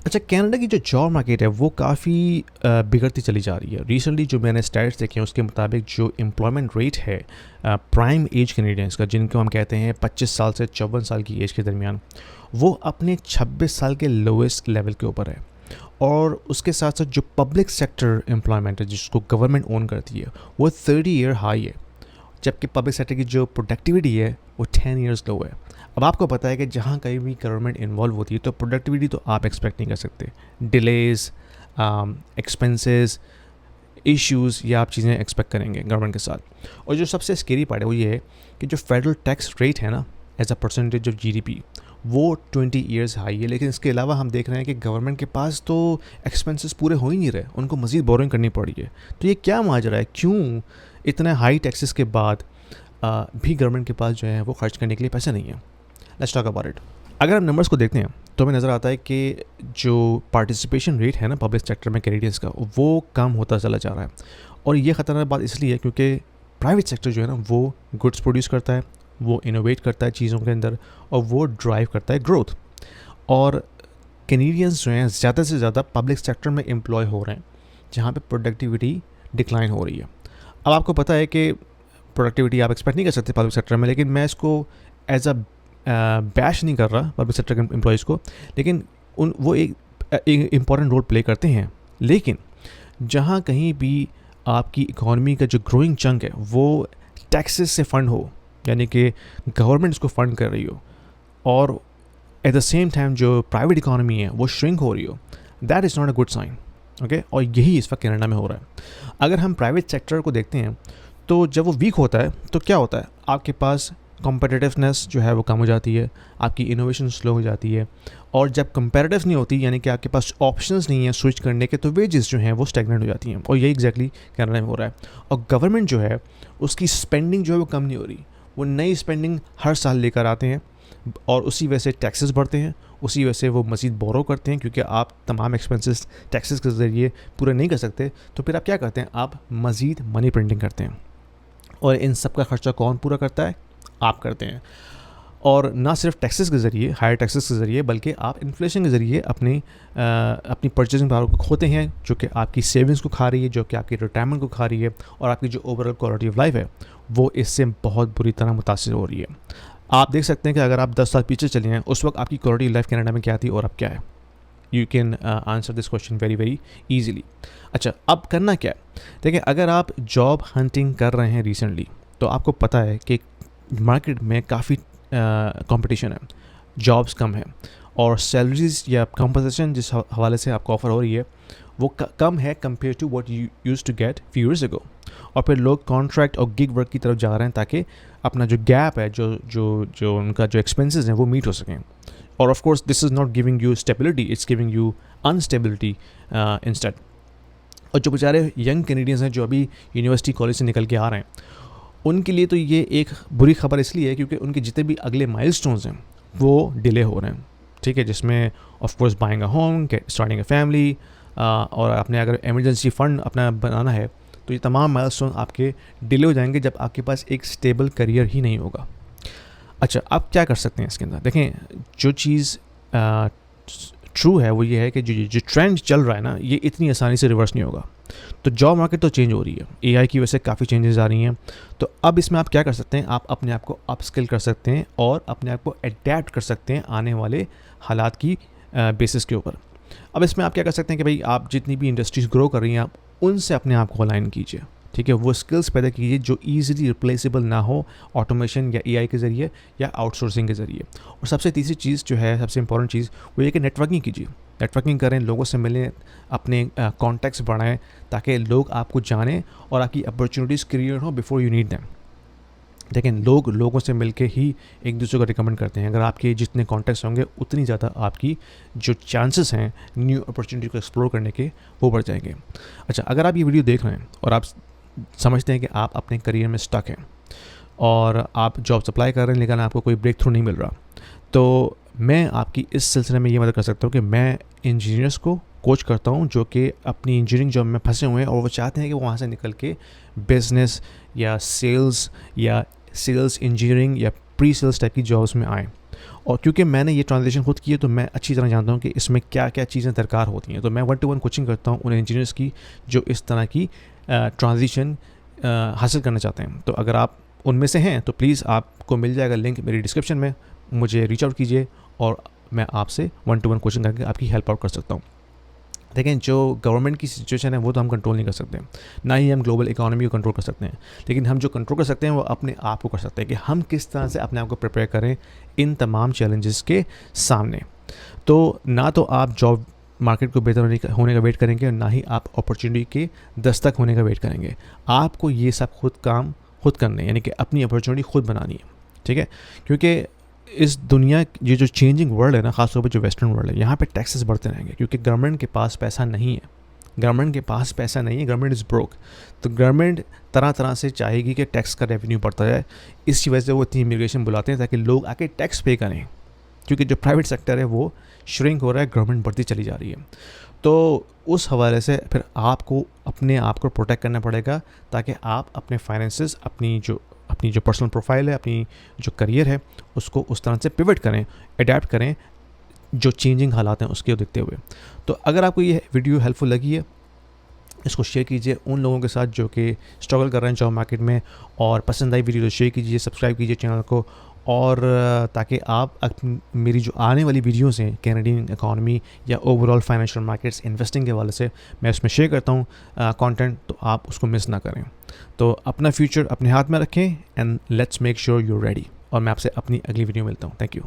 अच्छा, कनाडा की जो जॉब मार्केट है वो काफ़ी बिगड़ती चली जा रही है। रिसेंटली जो मैंने स्टैट्स देखे हैं उसके मुताबिक जो एम्प्लॉयमेंट रेट है प्राइम एज कैनेडियंस का, जिनको हम कहते हैं 25 साल से 54 साल की एज के दरमियान, वो अपने 26 साल के लोएस्ट लेवल के ऊपर है। और उसके साथ साथ जो पब्लिक सेक्टर एम्प्लॉयमेंट है जिसको गवर्नमेंट ओन करती है वो 30 ईयर हाई है, जबकि पब्लिक सेक्टर की जो प्रोडक्टिविटी है वो 10 ईयर्स लो है। अब आपको पता है कि जहाँ कहीं भी गवर्नमेंट इन्वॉल्व होती है तो प्रोडक्टिविटी तो आप एक्सपेक्ट नहीं कर सकते। डिलेज, एक्सपेंसेस, इश्यूज़, या आप चीज़ें एक्सपेक्ट करेंगे गवर्नमेंट के साथ। और जो सबसे स्केरी पार्ट है वो ये है कि जो फेडरल टैक्स रेट है ना, as a percentage of GDP, वो 20 ईयर्स हाई है। लेकिन इसके अलावा हम देख रहे हैं कि गवर्नमेंट के पास तो एक्सपेंसेस पूरे हो ही नहीं रहे, उनको मज़ीद बोरिंग करनी पड़ रही है। तो ये क्या माजरा है, क्यों इतने हाई टैक्सेस के बाद भी गवर्नमेंट के पास जो है वो खर्च करने के लिए पैसे नहीं है? Let's talk about it. अगर हम नंबर्स को देखते हैं तो हमें नज़र आता है कि जो पार्टिसिपेशन रेट है ना पब्लिक सेक्टर में कैनेडियंस का, वो कम होता चला जा रहा है। और ये ख़तरनाक बात इसलिए है क्योंकि प्राइवेट सेक्टर जो है ना वो गुड्स प्रोड्यूस करता है, वो इनोवेट करता है चीज़ों के अंदर, और वो ड्राइव करता है ग्रोथ। और कैनेडियंस जो हैं ज़्यादा से ज़्यादा पब्लिक सेक्टर में एम्प्लॉय हो रहे हैं जहाँ पे प्रोडक्टिविटी डिक्लाइन हो रही है। अब आपको पता है कि प्रोडक्टिविटी आप एक्सपेक्ट नहीं कर सकते पब्लिक सेक्टर में, लेकिन मैं इसको एज अ बैश नहीं कर रहा पब्लिक सेक्टर के एम्प्लॉयज़ को, लेकिन वो एक इम्पॉर्टेंट रोल प्ले करते हैं। लेकिन जहाँ कहीं भी आपकी इकॉनमी का जो ग्रोइंग चंक है वो टैक्सेस से फंड हो, यानी कि गवर्नमेंट इसको फंड कर रही हो, और एट द सेम टाइम जो प्राइवेट इकॉनमी है वो श्रिंक हो रही हो, that is not a good sign. Okay, और यही इस वक्त कनाडा में हो रहा है। अगर हम प्राइवेट सेक्टर को देखते हैं तो जब वो वीक होता है तो क्या होता है, आपके पास कॉम्पिटिटिवनेस जो है वो कम हो जाती है, आपकी इनोवेशन स्लो हो जाती है। और जब कंपेरेटिव नहीं होती, यानी कि आपके पास ऑप्शंस नहीं है स्विच करने के, तो वेजेस जो हैं वो स्टैग्नेंट हो जाती हैं। और यही एग्जैक्टली कनाडा में हो रहा है। और गवर्नमेंट जो है उसकी स्पेंडिंग जो है वो कम नहीं हो रही, वो नई स्पेंडिंग हर साल लेकर आते हैं, और उसी वजह से टैक्सेस बढ़ते हैं, उसी वजह से वो मज़ीद बोरो करते हैं, क्योंकि आप तमाम एक्सपेंसेस टैक्सेस के ज़रिए पूरे नहीं कर सकते। तो फिर आप क्या करते हैं, आप मज़ीद मनी प्रिंटिंग करते हैं, और इन सब का खर्चा कौन पूरा करता है, आप करते हैं। और ना सिर्फ टैक्सेस के ज़रिए, हायर टैक्सेस के ज़रिए, बल्कि आप इन्फ्लेशन के ज़रिए अपनी परचेजिंग पावर को खोते हैं, जो कि आपकी सेविंग्स को खा रही है, जो कि आपकी रिटायरमेंट को खा रही है, और आपकी जो ओवरऑल क्वालिटी ऑफ लाइफ है वो इससे बहुत बुरी तरह मुतासिर हो रही है। आप देख सकते हैं कि अगर आप 10 साल पीछे चले हैं उस वक्त आपकी क्वालिटी लाइफ कनाडा में क्या थी और अब क्या है। You can answer this question very very easily. अच्छा, अब करना क्या है? देखिए, अगर आप जॉब हंटिंग कर रहे हैं रिसेंटली, तो आपको पता है कि मार्केट में काफ़ी कंपटीशन है, जॉब्स कम है, और सैलरीज या कंपनसेशन जिस हवाले से आपको ऑफ़र हो रही है वो कम है compare to what you use to get few years ago. और फिर लोग कॉन्ट्रैक्ट और गिग वर्क की तरफ जा रहे हैं ताकि अपना जो गैप है, जो उनका जो एक्सपेंसेस हैं वो मीट हो सकें। और of course this is not giving you stability, it's giving you unstability instead. और जो बेचारे यंग कैनेडियंस हैं जो अभी यूनिवर्सिटी कॉलेज से निकल के आ रहे हैं, उनके लिए तो ये एक बुरी खबर इसलिए है क्योंकि उनके जितने भी अगले माइलस्टोन्स हैं वो डिले हो रहे हैं। ठीक है, जिसमें of course buying a home, starting a family, और आपने अगर इमरजेंसी फ़ंड अपना बनाना है, तो ये तमाम माइलस्टोन आपके डिले हो जाएंगे जब आपके पास एक स्टेबल करियर ही नहीं होगा। अच्छा, आप क्या कर सकते हैं इसके अंदर? देखें, जो चीज़ ट्रू है वो ये है कि जो ट्रेंड चल रहा है ना, ये इतनी आसानी से रिवर्स नहीं होगा। तो जॉब मार्केट तो चेंज हो रही है, एआई की वजह से काफ़ी चेंजेस आ रही हैं। तो अब इसमें आप क्या कर सकते हैं, आप अपने आप को अपस्किल कर सकते हैं और अपने आप को अडेप्ट कर सकते हैं आने वाले हालात की बेसिस के ऊपर। अब इसमें आप क्या कर सकते हैं कि भाई, आप जितनी भी इंडस्ट्रीज़ ग्रो कर रही हैं, आप उनसे अपने आप को अलाइन कीजिए। ठीक है, वो स्किल्स पैदा कीजिए जो ईजिली रिप्लेसेबल ना हो ऑटोमेशन या एआई के ज़रिए या आउटसोर्सिंग के ज़रिए। और सबसे तीसरी चीज़ जो है, सबसे इंपॉर्टेंट चीज़, वो ये कि नेटवर्किंग कीजिए। नेटवर्किंग करें, लोगों से मिलें, अपने कॉन्टैक्ट्स बढ़ाएं ताकि लोग आपको जानें और आपकी अपॉर्चुनिटीज़ क्रिएट हो बिफोर यू नीड देम। लेकिन लोगों से मिलके ही एक दूसरे को रिकमेंड करते हैं। अगर आपके जितने कॉन्टैक्ट्स होंगे उतनी ज़्यादा आपकी जो चांसेस हैं न्यू अपॉर्चुनिटी को एक्सप्लोर करने के वो बढ़ जाएंगे। अच्छा, अगर आप ये वीडियो देख रहे हैं और आप समझते हैं कि आप अपने करियर में स्टक हैं और आप जॉब अप्लाई कर रहे हैं लेकिन आपको कोई ब्रेक थ्रू नहीं मिल रहा, तो मैं आपकी इस सिलसिले में ये मदद कर सकता हूँ कि मैं इंजीनियर्स को कोच करता हूँ जो कि अपनी इंजीनियरिंग जॉब में फंसे हुए हैं और वो चाहते हैं कि वो वहाँ से निकल के बिज़नेस या सेल्स इंजीनियरिंग या प्री सेल्स टाइप की जॉब्स में आएँ। और क्योंकि मैंने ये ट्रांजेक्शन खुद की है तो मैं अच्छी तरह जानता हूँ कि इसमें क्या क्या चीज़ें दरकार होती हैं। तो मैं 1-to-1 कोचिंग करता हूँ उन इंजीनियर्स की जो इस तरह की ट्रांजिशन हासिल करना चाहते हैं। तो अगर आप उनमें से हैं तो प्लीज़ आपको मिल जाएगा लिंक मेरी डिस्क्रिप्शन में, मुझे रीच आउट कीजिए और मैं आपसे 1-to-1 कोचिंग करके आपकी हेल्प आउट कर सकता हूँ। देखें, जो गवर्नमेंट की सिचुएशन है वो तो हम कंट्रोल नहीं कर सकते, ना ही हम ग्लोबल इकोनॉमी को कंट्रोल कर सकते हैं, लेकिन हम जो कंट्रोल कर सकते हैं वो अपने आप को कर सकते हैं कि हम किस तरह से अपने आप को प्रिपेयर करें इन तमाम चैलेंजेस के सामने। तो ना तो आप जॉब मार्केट को बेहतर होने का वेट करेंगे और ना ही आप अपॉर्चुनिटी के दस्तक होने का वेट करेंगे। आपको ये सब खुद करने हैं, यानी कि अपनी अपॉर्चुनिटी खुद बनानी है, ठीक है। क्योंकि इस दुनिया ये जो चेंजिंग वर्ल्ड है ना, खासतौर पर जो वेस्टर्न वर्ल्ड है, यहाँ पे टैक्सेस बढ़ते रहेंगे क्योंकि गवर्नमेंट के पास पैसा नहीं है। Government is broke. तो गवर्नमेंट तरह तरह से चाहेगी कि टैक्स का रेवेन्यू बढ़ता जाए। इसी वजह से वो इतनी इमिग्रेशन बुलाते हैं ताकि लोग आके टैक्स पे करें, क्योंकि जो प्राइवेट सेक्टर है वो श्रिंक हो रहा है, गवर्नमेंट बढ़ती चली जा रही है। तो उस हवाले से फिर आपको अपने आप को प्रोटेक्ट करना पड़ेगा ताकि आप अपने फाइनेंसेस, अपनी जो पर्सनल प्रोफाइल है, अपनी जो करियर है, उसको उस तरह से पिवट करें, अडेप्ट करें जो चेंजिंग हालात हैं उसके देखते हुए। तो अगर आपको ये वीडियो हेल्पफुल लगी है, इसको शेयर कीजिए उन लोगों के साथ जो कि स्ट्रगल कर रहे हैं जॉब मार्केट में, और पसंद आई वीडियो तो शेयर कीजिए, सब्सक्राइब कीजिए चैनल को, और ताकि आप मेरी जो आने वाली वीडियोज़ हैं कैनेडियन इकॉनमी या ओवरऑल फाइनेंशियल मार्केट्स इन्वेस्टिंग के हवाले से मैं उसमें शेयर करता हूँ कंटेंट, तो आप उसको मिस ना करें। तो अपना फ्यूचर अपने हाथ में रखें and let's make sure you ready. और मैं आपसे अपनी अगली वीडियो मिलता हूँ। Thank you.